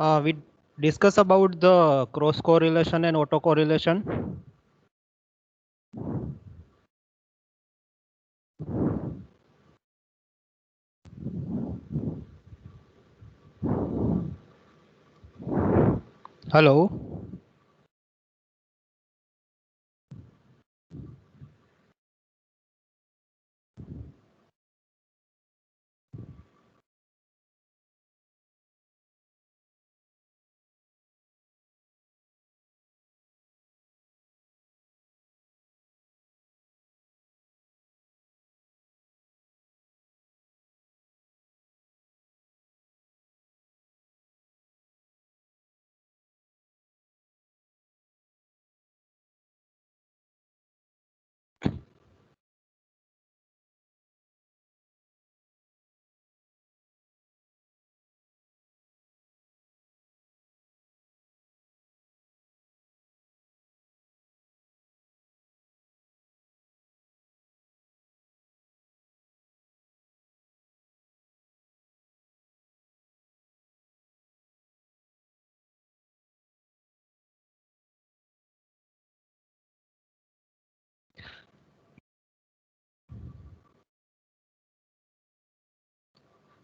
We discuss about the cross correlation and autocorrelation. Hello.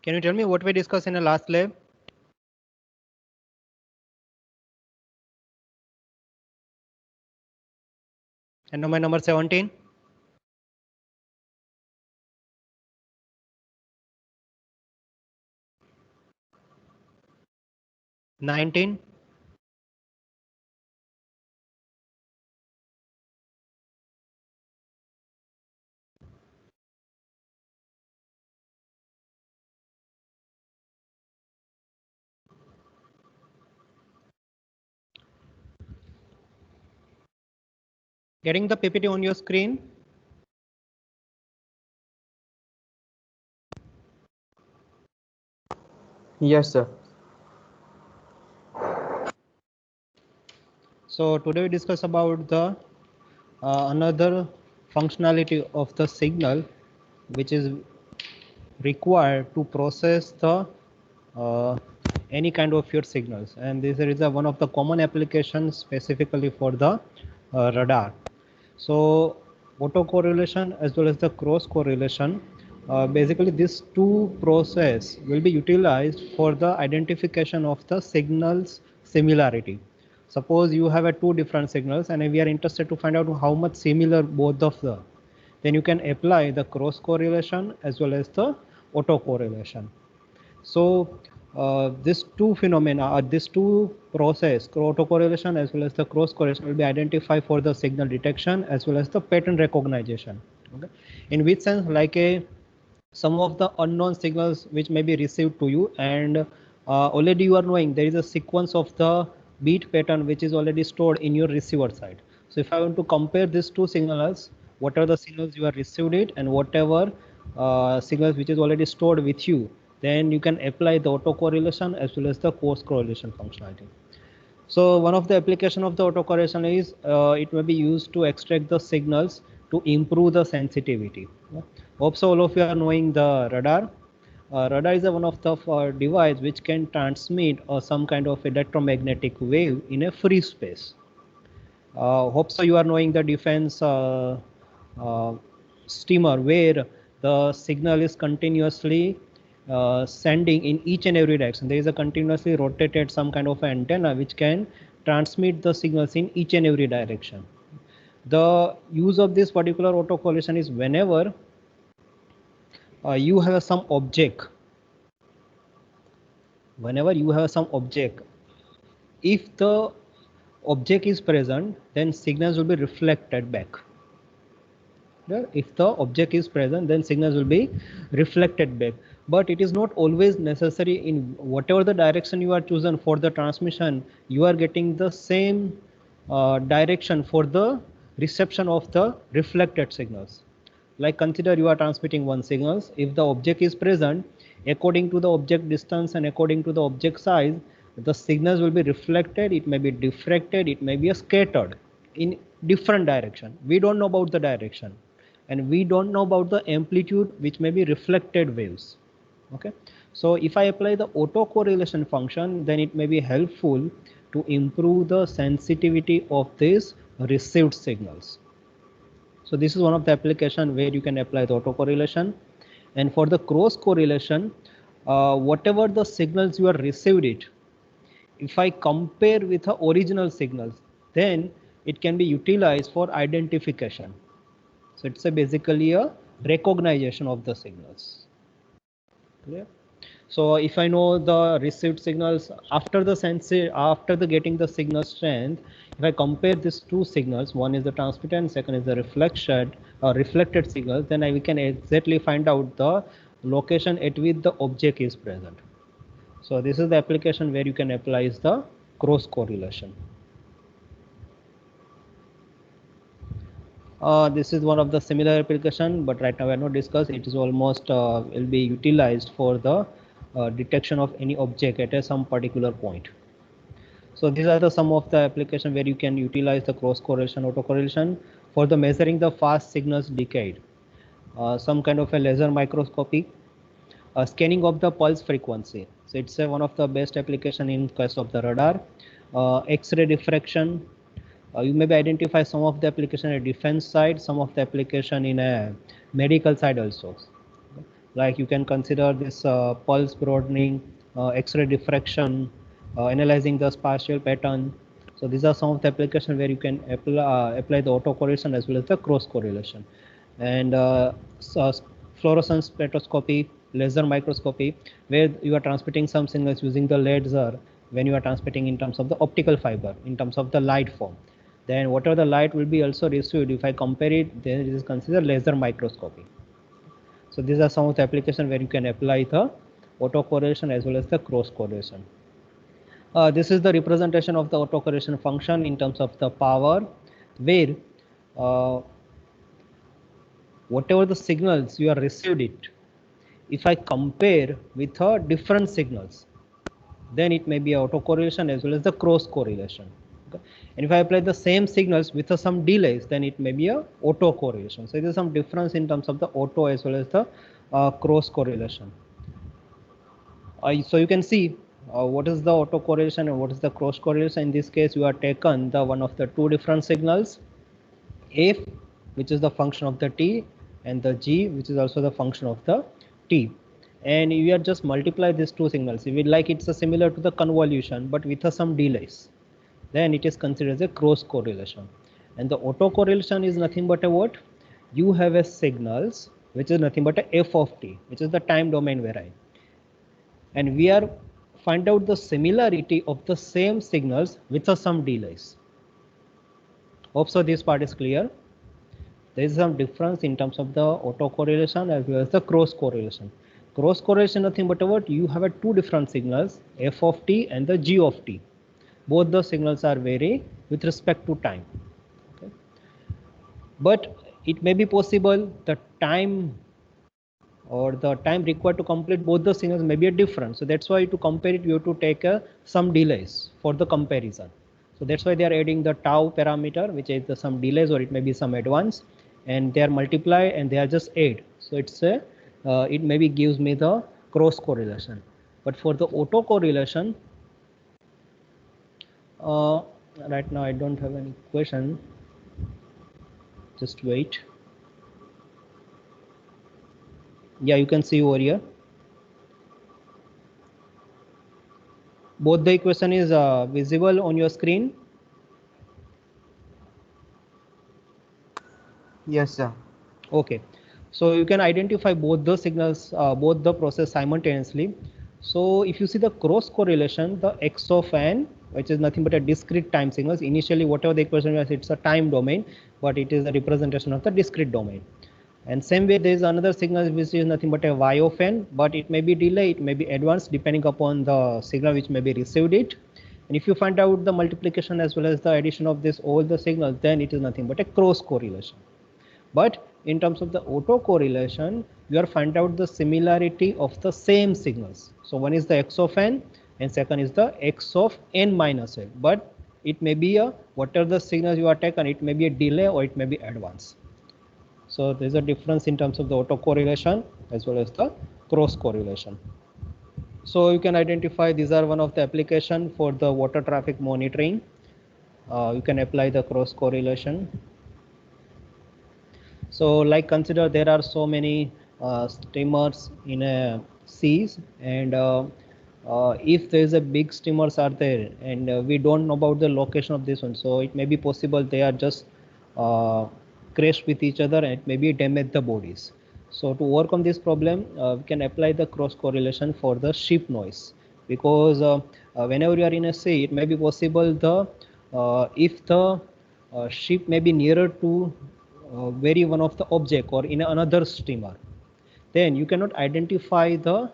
Can you tell me what we discussed in the last lab? And number 17. 19. Getting the PPT on your screen. Yes, sir. So today we discuss about the another functionality of the signal which is required to process the any kind of your signals, and this is one of the common applications specifically for the radar. So autocorrelation as well as the cross correlation, basically these two process will be utilized for the identification of the signals similarity. Suppose you have a two different signals and we are interested to find out how much similar both of them, then you can apply the cross correlation as well as the autocorrelation. So these two phenomena or these two process, autocorrelation as well as the cross correlation, will be identified for the signal detection as well as the pattern recognition. Okay. In which sense, like some of the unknown signals which may be received to you, and already you are knowing there is a sequence of the beat pattern which is already stored in your receiver side. So if I want to compare these two signals, what are the signals you have received it, and whatever signals which is already stored with you, then you can apply the autocorrelation as well as the cross correlation functionality. So one of the application of the autocorrelation is it may be used to extract the signals to improve the sensitivity. Hope so all of you are knowing the radar. Radar is one of the device which can transmit some kind of electromagnetic wave in a free space. Hope so you are knowing the defense uh, steamer where the signal is continuously sending in each and every direction. There is a continuously rotated some kind of antenna which can transmit the signals in each and every direction. The use of this particular autocorrelation is whenever you have some object, if the object is present, then signals will be reflected back. If the object is present, then signals will be reflected back, but it is not always necessary. In whatever the direction you are chosen for the transmission, you are getting the same direction for the reception of the reflected signals. Like consider you are transmitting one signals. If the object is present, according to the object distance and according to the object size, the signals will be reflected, it may be diffracted, it may be scattered in different direction. We don't know about the direction, and we don't know about the amplitude which may be reflected waves. Okay. So if I apply the autocorrelation function, then it may be helpful to improve the sensitivity of these received signals. So this is one of the application where you can apply the autocorrelation. And for the cross correlation, whatever the signals you are received it, if I compare with the original signals, then it can be utilized for identification. So it's basically a recognition of the signals. Clear? So if I know the received signals after the getting the signal strength, if I compare these two signals, one is the transmitted and second is the reflected signal, then we can exactly find out the location at which the object is present. So this is the application where you can apply the cross correlation. This is one of the similar application, but right now we are not discussed. It is almost will be utilized for the detection of any object at some particular point. So these are the some of the application where you can utilize the cross correlation, autocorrelation for the measuring the fast signals decayed. Some kind of a laser microscopy, scanning of the pulse frequency. So it's one of the best application in case of the radar. X-ray diffraction. You maybe identify some of the application at defense side, some of the application in a medical side also. Like you can consider this pulse broadening, X-ray diffraction, analyzing the spatial pattern. So these are some of the applications where you can apply the autocorrelation as well as the cross correlation. And so fluorescence spectroscopy, laser microscopy, where you are transmitting some signals using the laser when you are transmitting in terms of the optical fiber, in terms of the light form. Then whatever the light will be also received, if I compare it, then it is considered laser microscopy. So these are some of the applications where you can apply the autocorrelation as well as the cross correlation. This is the representation of the autocorrelation function in terms of the power, where whatever the signals you are received it, if I compare with different signals, then it may be autocorrelation as well as the cross correlation. Okay. And if I apply the same signals with some delays, then it may be a autocorrelation. So there is some difference in terms of the auto as well as the cross correlation. So you can see what is the autocorrelation and what is the cross correlation. In this case, you are taken the one of the two different signals, f, which is the function of the t, and the g, which is also the function of the t. And you are just multiply these two signals. If you like, it's a similar to the convolution, but with some delays, then it is considered as a cross correlation. And the autocorrelation is nothing but a what? You have a signals which is nothing but a f of t, which is the time domain variable. And we are find out the similarity of the same signals with some delays. Hope so this part is clear. There is some difference in terms of the autocorrelation as well as the cross correlation. Cross correlation nothing but what? You have two different signals, f of t and the g of t. Both the signals are vary with respect to time. Okay. But it may be possible the time or the time required to complete both the signals may be different. So that's why to compare it, you have to take some delays for the comparison. So that's why they are adding the tau parameter, which is some delays or it may be some advance, and they are multiplied and they are just add. So it's a it maybe gives me the cross correlation. But for the auto correlation, right now I don't have any question. Just wait. Yeah, you can see over here. Both the equation is visible on your screen. Yes, sir. Okay, so you can identify both the signals, both the process simultaneously. So if you see the cross correlation, the x of n, which is nothing but a discrete time signals. Initially, whatever the equation was, it's a time domain, but it is a representation of the discrete domain. And same way, there is another signal which is nothing but a y of n, but it may be delay, it may be advanced depending upon the signal which may be received it. And if you find out the multiplication as well as the addition of this all the signals, then it is nothing but a cross correlation. But in terms of the autocorrelation, you are find out the similarity of the same signals. So one is the x of n and second is the x of n minus n. But it may be a whatever the signals you are taken, it may be a delay or it may be advance. So there is a difference in terms of the autocorrelation as well as the cross correlation. So you can identify these are one of the application for the water traffic monitoring. You can apply the cross correlation. So like consider there are so many steamers in a seas, and if there is a big steamers are there, and we don't know about the location of this one, so it may be possible they are just crashed with each other and it maybe damage the bodies. So to overcome this problem, we can apply the cross correlation for the ship noise, because whenever you are in a sea, it may be possible the if the ship may be nearer to very one of the object or in another steamer, then you cannot identify the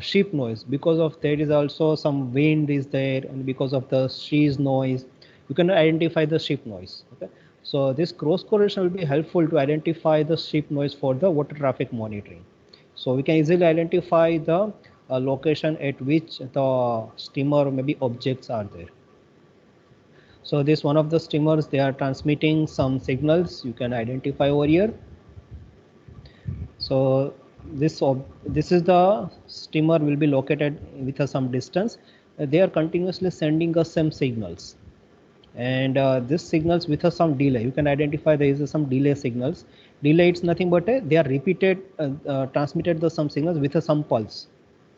ship noise, because of there is also some wind is there, and because of the seas noise you cannot identify the ship noise. Okay, so this cross correlation will be helpful to identify the ship noise for the water traffic monitoring. So we can easily identify the location at which the steamer or maybe objects are there. So this one of the steamers, they are transmitting some signals you can identify over here. So this is the steamer will be located with some distance. They are continuously sending us some signals, and this signals with some delay. You can identify there is some delay signals. Delay, it's nothing but they are repeated transmitted the some signals with some pulse.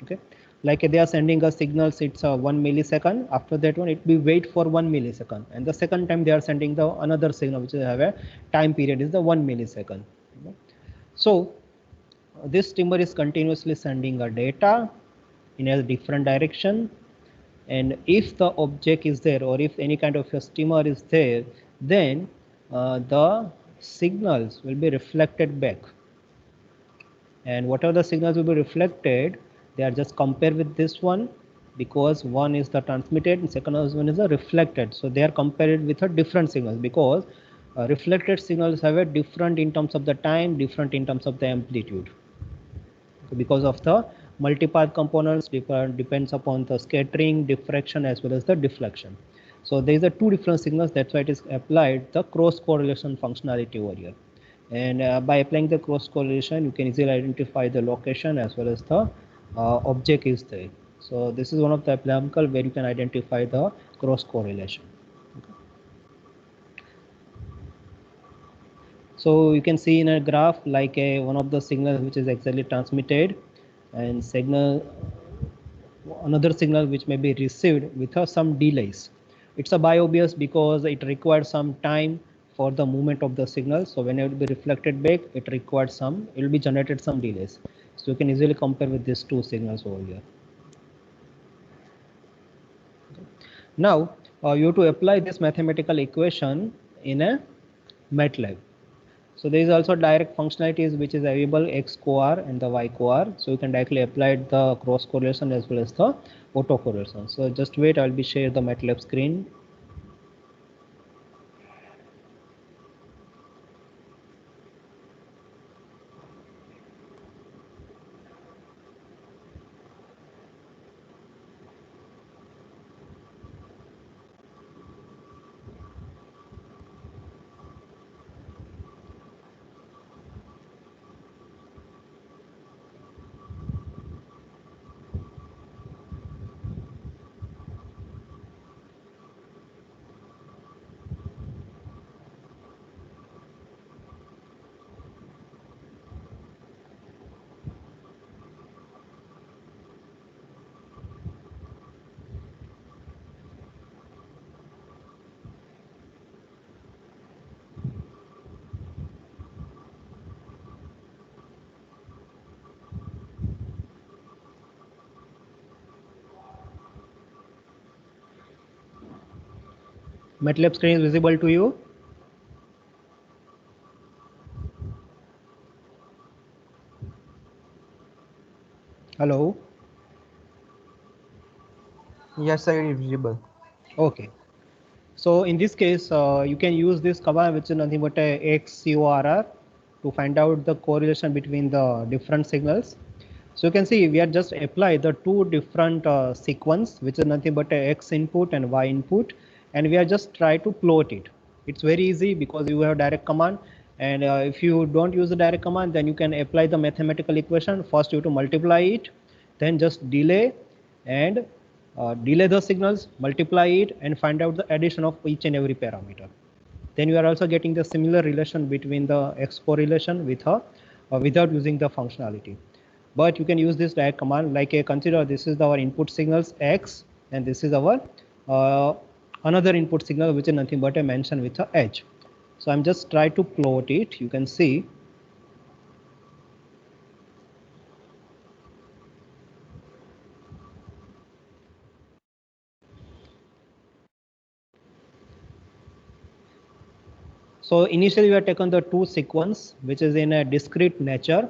Okay, like they are sending us signals, it's 1 millisecond. After that one it be wait for 1 millisecond, and the second time they are sending the another signal which have a time period is the 1 millisecond. Okay? So this steamer is continuously sending a data in a different direction, and if the object is there or if any kind of a steamer is there, then the signals will be reflected back, and whatever the signals will be reflected, they are just compared with this one, because one is the transmitted and second one is the reflected. So they are compared with a different signals, because reflected signals have a different in terms of the time, different in terms of the amplitude. So because of the multipath components depends upon the scattering, diffraction as well as the deflection. So there is a two different signals, that's why it is applied the cross correlation functionality over here. And by applying the cross correlation, you can easily identify the location as well as the object is there. So this is one of the example where you can identify the cross correlation. Okay. So you can see in a graph like one of the signals which is exactly transmitted, and signal another signal which may be received with some delays. It's a by obvious because it requires some time for the movement of the signal. So when it will be reflected back, it requires some, it will be generated some delays. So you can easily compare with these two signals over here. Now you have to apply this mathematical equation in a MATLAB. So there is also direct functionalities which is available, X cor and the Y cor. So you can directly apply the cross correlation as well as the auto correlation. So just wait, I'll be share the MATLAB screen. MATLAB screen is visible to you? Hello? Yes, sir, it is visible. Okay. So in this case, you can use this command which is nothing but a XCORR to find out the correlation between the different signals. So you can see we are just apply the two different sequence which is nothing but a X input and Y input, and we are just try to plot it. It's very easy because you have direct command, and if you don't use the direct command, then you can apply the mathematical equation. First you have to multiply it, then just delay, and delay the signals, multiply it, and find out the addition of each and every parameter. Then you are also getting the similar relation between the X correlation with her without using the functionality. But you can use this direct command, like consider this is our input signals X, and this is our another input signal, which is nothing but a mention with a H. So I'm just try to plot it. You can see. So initially we have taken the two sequence, which is in a discrete nature.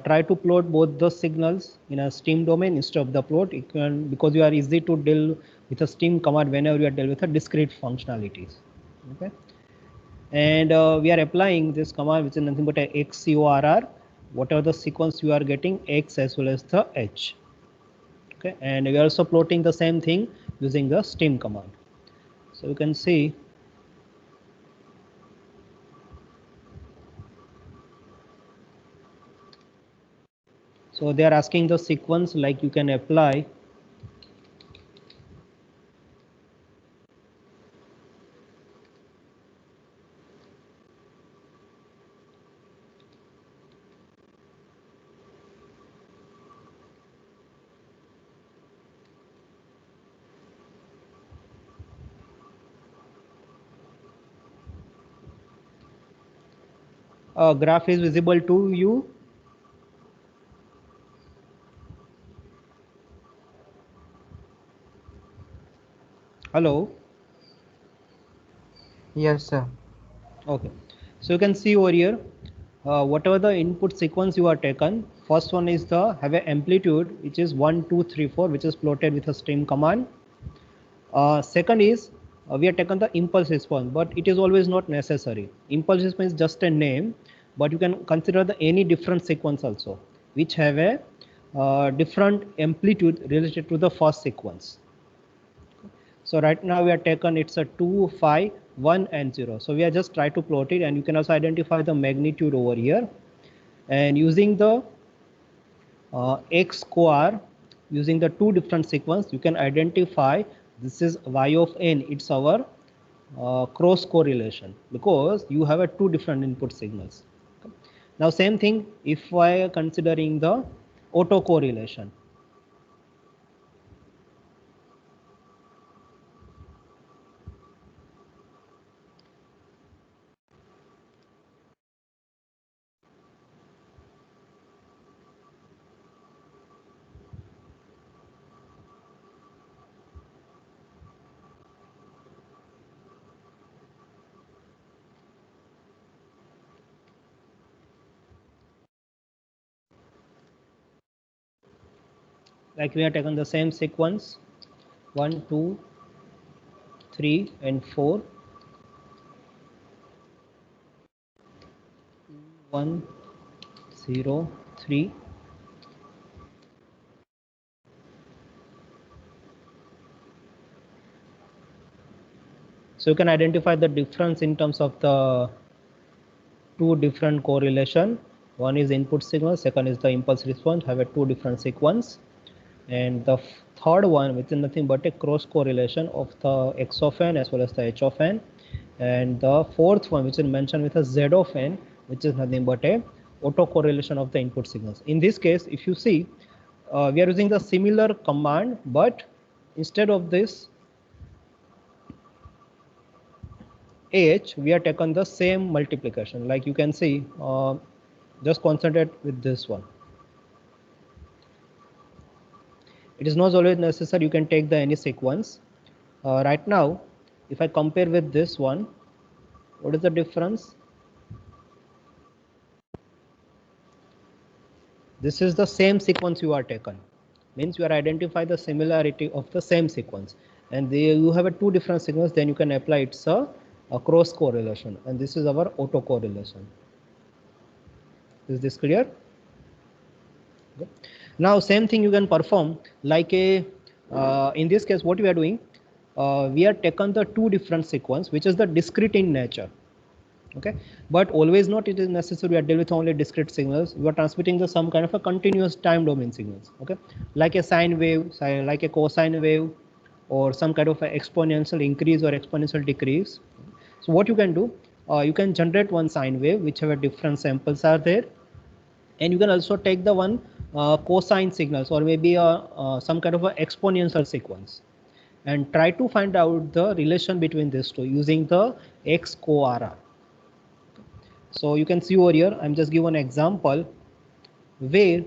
Try to plot both the signals in a stream domain instead of the plot. It can, because you are easy to deal with a stream command whenever you are dealing with a discrete functionalities. Okay. And we are applying this command, which is nothing but a XCORR, whatever the sequence you are getting, X as well as the H. Okay. And we are also plotting the same thing using the stream command. So you can see. So they are asking the sequence, like you can apply graph is visible to you. Hello. Yes, sir. Okay. So you can see over here, whatever the input sequence you are taken, first one is the have a amplitude which is 1, 2, 3, 4, which is plotted with a stream command. Second is we have taken the impulse response, but it is always not necessary. Impulse response is just a name, but you can consider the any different sequence also, which have a different amplitude related to the first sequence. So right now we are taken it's a 2, 5, 1 and 0. So we are just try to plot it, and you can also identify the magnitude over here. And using the XCOR, using the two different sequence, you can identify this is y of n. It's our cross correlation because you have a two different input signals. Okay. Now same thing if I considering the autocorrelation. Like we have taken the same sequence 1, 2, 3 and 4, 1, 0, 3. So you can identify the difference in terms of the two different correlation. One is input signal, second is the impulse response, have a two different sequence. And the third one, which is nothing but a cross correlation of the X of n as well as the H of n. And the fourth one, which is mentioned with a Z of n, which is nothing but a autocorrelation of the input signals. In this case, if you see, we are using the similar command, but instead of this H, we are taken the same multiplication. Like you can see, just concentrate with this one. It is not always necessary you can take the any sequence. Right now, if I compare with this one, what is the difference? This is the same sequence you are taken. Means you are identify the similarity of the same sequence. And you have a two different signals, then you can apply it's a cross correlation. And this is our autocorrelation. Is this clear? Okay. Now same thing you can perform like a in this case what we are doing, we are taken the two different sequence which is the discrete in nature. Okay, but always not it is necessary we are dealing with only discrete signals. You are transmitting the some kind of a continuous time domain signals. Okay, like a sine wave, like a cosine wave, or some kind of a exponential increase or exponential decrease. So what you can do, you can generate one sine wave whichever different samples are there, and you can also take the one cosine signals or maybe some kind of a exponential sequence and try to find out the relation between these two using the X co-RR. So you can see over here, I'm just give an example where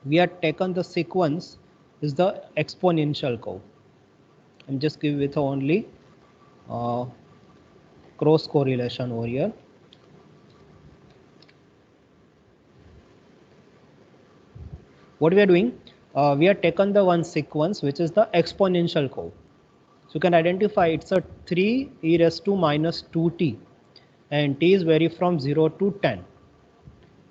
we are taken the sequence is the exponential curve. I'm just give with only uh, cross correlation over here. What we are doing, we are taken the one sequence which is the exponential curve. So you can identify it's a 3 e raised to minus 2t and t is vary from 0 to 10.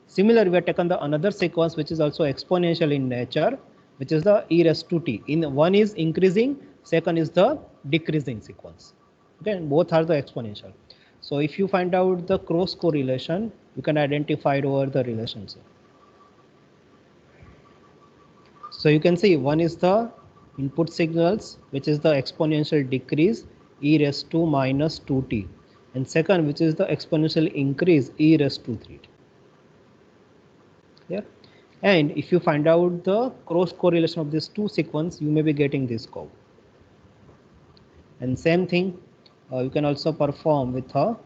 Similarly, we have taken the another sequence which is also exponential in nature, which is the e raised to t. In one is increasing, second is the decreasing sequence. Okay, and both are the exponential. So if you find out the cross correlation, you can identify it over the relationship. So you can see one is the input signals, which is the exponential decrease e raised to minus 2t, and second which is the exponential increase e raised to 3t. Yeah, and if you find out the cross correlation of these two sequence, you may be getting this curve. And same thing you can also perform with a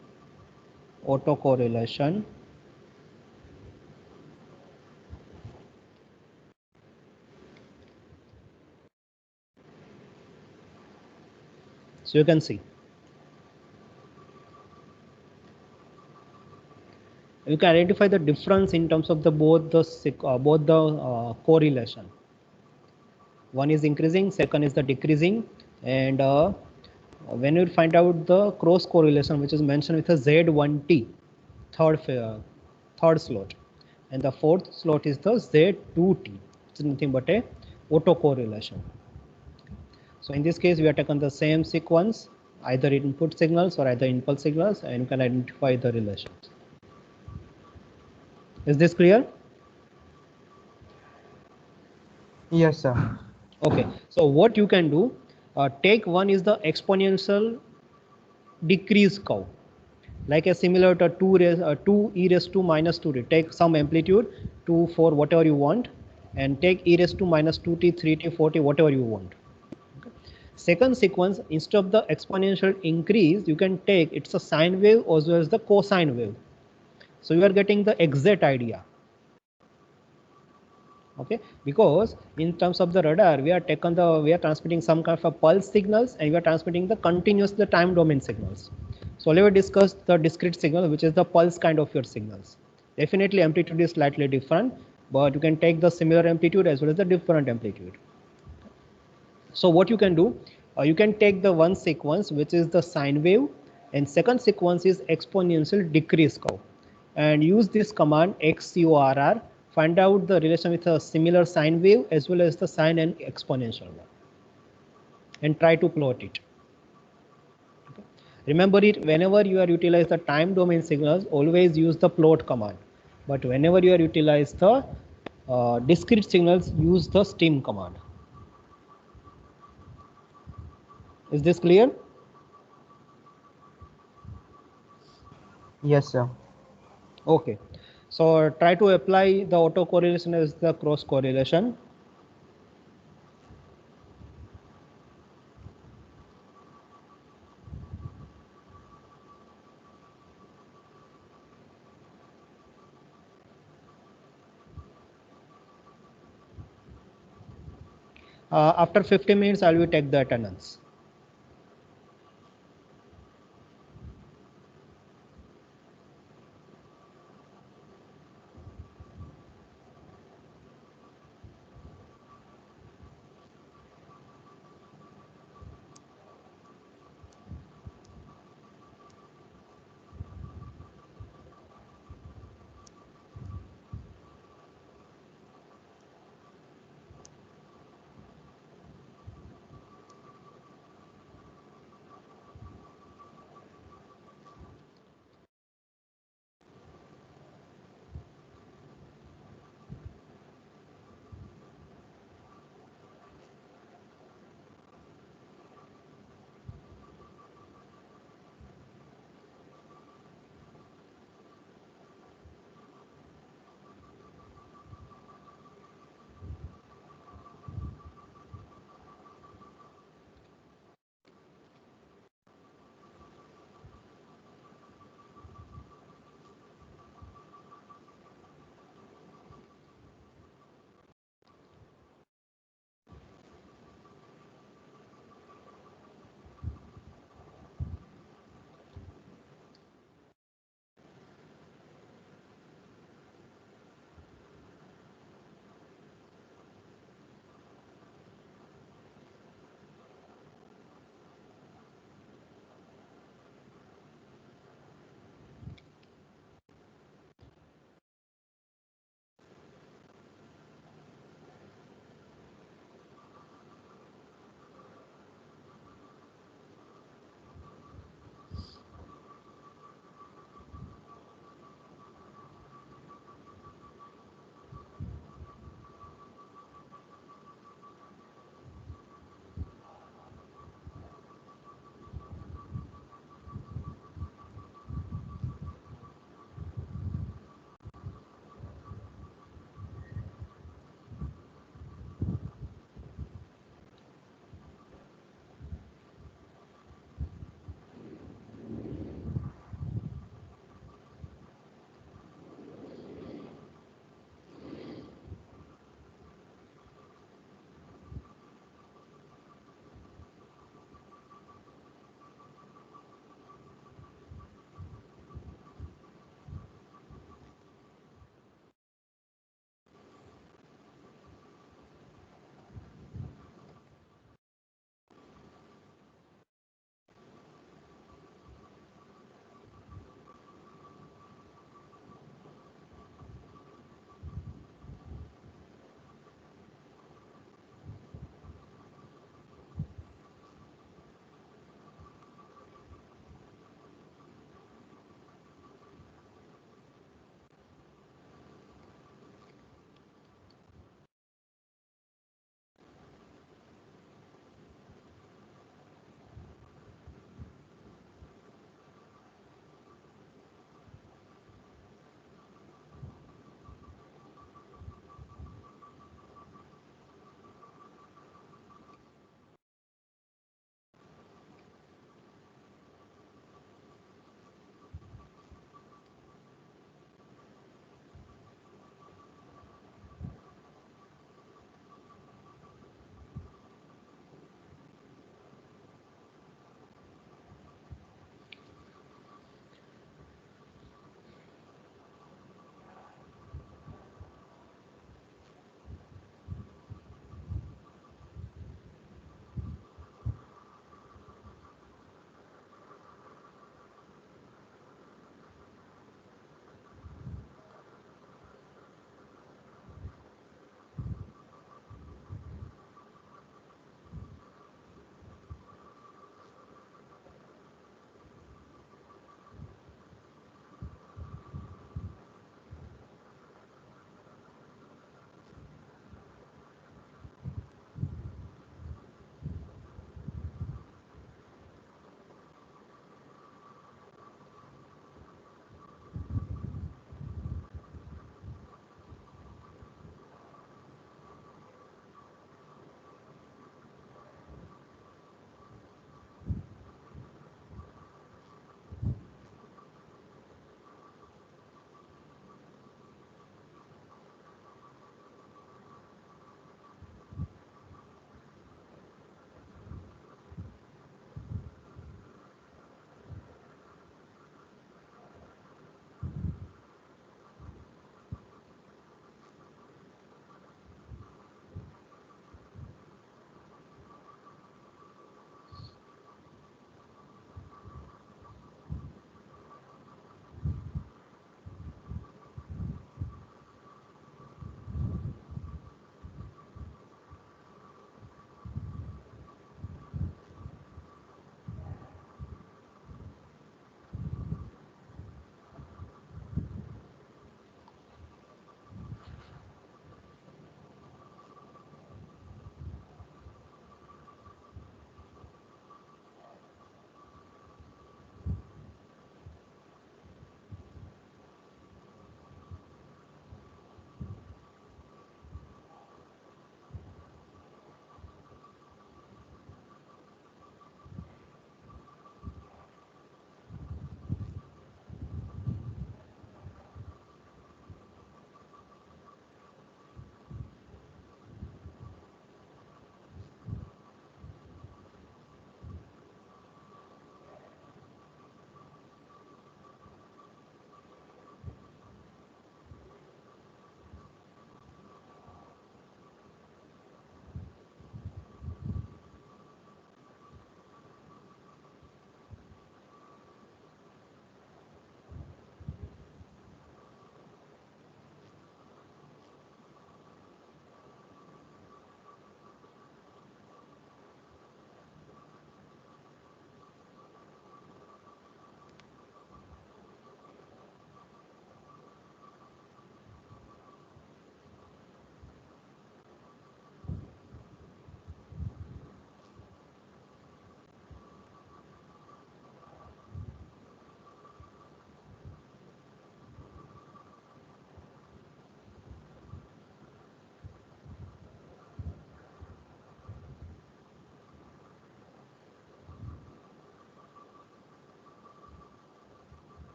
autocorrelation. So you can see you can identify the difference in terms of the both the correlation. One is increasing, second is the decreasing, and when you find out the cross correlation which is mentioned with a Z1T third slot, and the fourth slot is the Z2T. It's nothing but a autocorrelation. So in this case we have taken the same sequence, either input signals or either impulse signals, and you can identify the relations. Is this clear? Yes, sir. Okay, so what you can do, take one is the exponential decrease curve, like a similar to 2 e raised to minus 2t. Take some amplitude 2, 4, whatever you want, and take e raised to minus 2t, 3t, 4t, whatever you want. Second sequence, instead of the exponential increase, you can take it's a sine wave as well as the cosine wave. So you are getting the exact idea. Okay, because in terms of the radar we are transmitting some kind of a pulse signals, and we are transmitting the continuous the time domain signals. So let me discuss the discrete signal, which is the pulse kind of your signals. Definitely amplitude is slightly different, but you can take the similar amplitude as well as the different amplitude. So what you can do, you can take the one sequence which is the sine wave, and second sequence is exponential decrease curve, and use this command XCORR, find out the relation with a similar sine wave as well as the sine and exponential one, and try to plot it. Okay. Remember it, whenever you are utilize the time domain signals, always use the plot command, but whenever you are utilize the discrete signals, use the stem command. Is this clear? Yes, sir. Okay, so try to apply the autocorrelation as the cross correlation. After 50 minutes, I will take the attendance.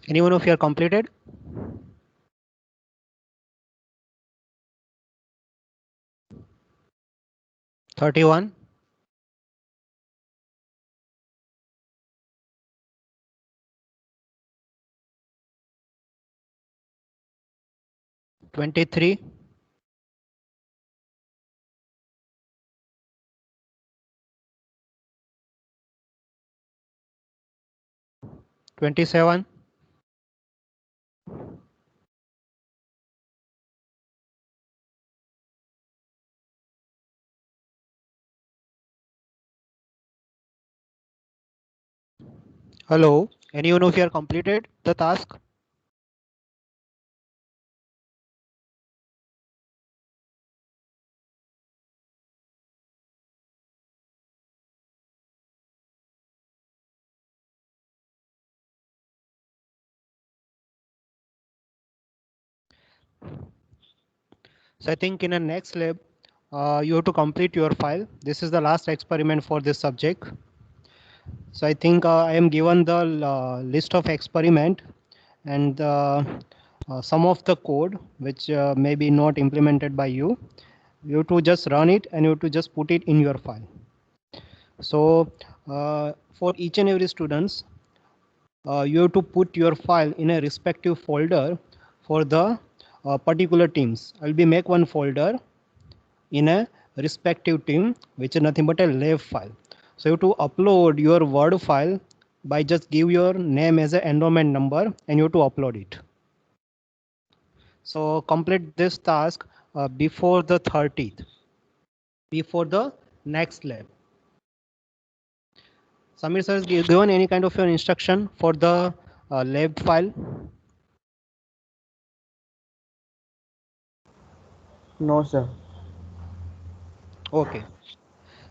Anyone of you are completed? $31. 23. 27. 'Hello, anyone of you are completed the task? So I think in the next lab, you have to complete your file. This is the last experiment for this subject. So I think I am given the list of experiment and some of the code which may be not implemented by you. You have to just run it and you have to just put it in your file. So for each and every students, you have to put your file in a respective folder for the particular teams. I'll be make one folder in a respective team, which is nothing but a lab file. So you have to upload your Word file by just give your name as an enrollment number and you have to upload it. So complete this task before the 30th, before the next lab. Samir sir has given any kind of your instruction for the lab file? No, sir. Okay.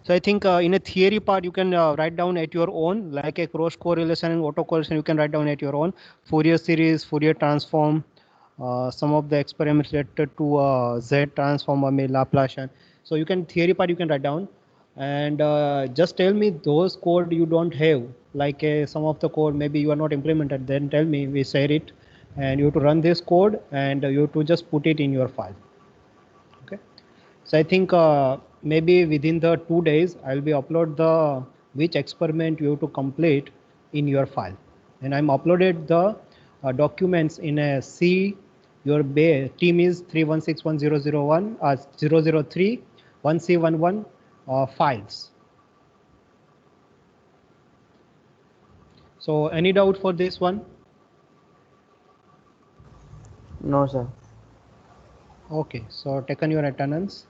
So I think in a theory part, you can write down at your own, like a cross correlation and autocorrelation, you can write down at your own. Fourier series, Fourier transform, some of the experiments related to Z transform or Laplacian. So you can theory part you can write down, and just tell me those code you don't have, like some of the code maybe you are not implemented. Then tell me, we share it, and you have to run this code, and you have to just put it in your file. Okay. So I think maybe within the 2 days, I'll be upload the which experiment you have to complete in your file. And I'm uploaded the documents in a C. Your team is 3161001 003 1C11 files. So any doubt for this one? No, sir. Okay. So taken your attendance.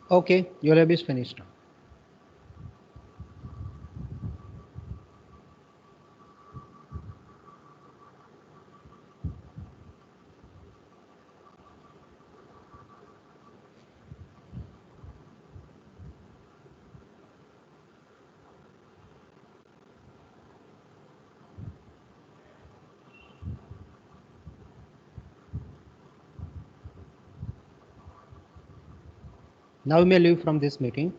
Okay. Your lab is finished now. Now you may leave from this meeting.